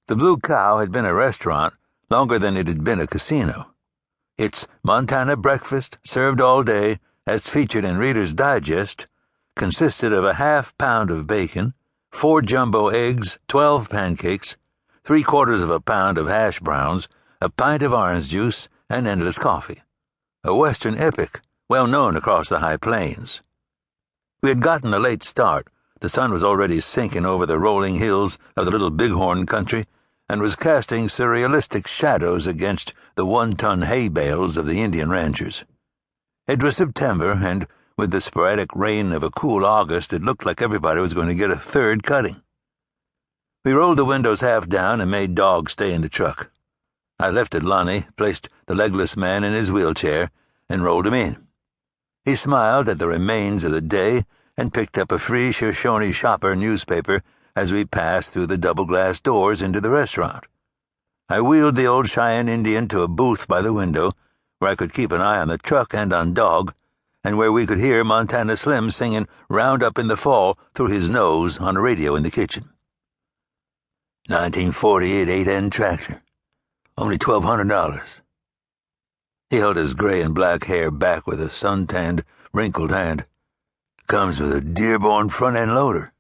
The Blue Cow had been a restaurant longer than it had been a casino. Its Montana breakfast, served all day, as featured in Reader's Digest, consisted of a half-pound of bacon, 4 jumbo eggs, 12 pancakes, 3/4 of a pound of hash browns, a pint of orange juice, and endless coffee. A Western epic, well known across the high plains. We had gotten a late start. The sun was already sinking over the rolling hills of the Little Bighorn country and was casting surrealistic shadows against the 1-ton hay bales of the Indian ranchers. It was September, and with the sporadic rain of a cool August, it looked like everybody was going to get a third cutting. We rolled the windows half down and made Dog stay in the truck. I lifted Lonnie, placed the legless man in his wheelchair, and rolled him in. He smiled at the remains of the day and picked up a free Shoshone Shopper newspaper as we passed through the double-glass doors into the restaurant. I wheeled the old Cheyenne Indian to a booth by the window, where I could keep an eye on the truck and on Dog, and where we could hear Montana Slim singing Roundup in the Fall through his nose on a radio in the kitchen. 1948 8N tractor. Only $1,200. He held his gray and black hair back with a sun-tanned, wrinkled hand. Comes with a Dearborn front-end loader.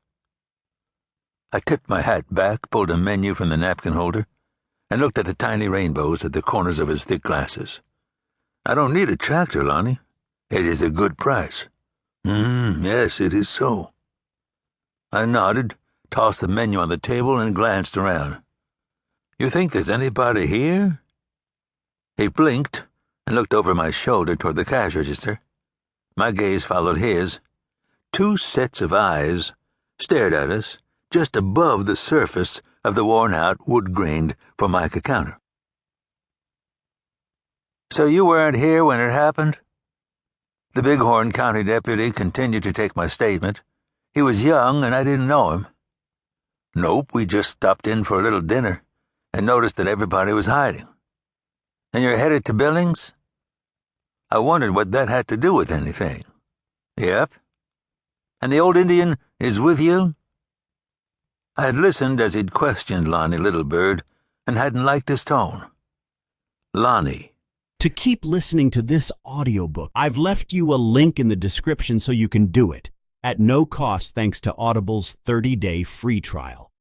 I tipped my hat back, pulled a menu from the napkin holder, and looked at the tiny rainbows at the corners of his thick glasses. I don't need a tractor, Lonnie. It is a good price. Yes, it is so. I nodded, tossed the menu on the table, and glanced around. You think there's anybody here? He blinked and looked over my shoulder toward the cash register. My gaze followed his. 2 sets of eyes stared at us just above the surface of the worn-out, wood-grained Formica counter. So you weren't here when it happened? The Bighorn County deputy continued to take my statement. He was young, and I didn't know him. Nope, we just stopped in for a little dinner and noticed that everybody was hiding. And you're headed to Billings? I wondered what that had to do with anything. Yep. And the old Indian is with you? I had listened as he'd questioned Lonnie Littlebird and hadn't liked his tone. Lonnie. To keep listening to this audiobook, I've left you a link in the description so you can do it, at no cost thanks to Audible's 30-day free trial.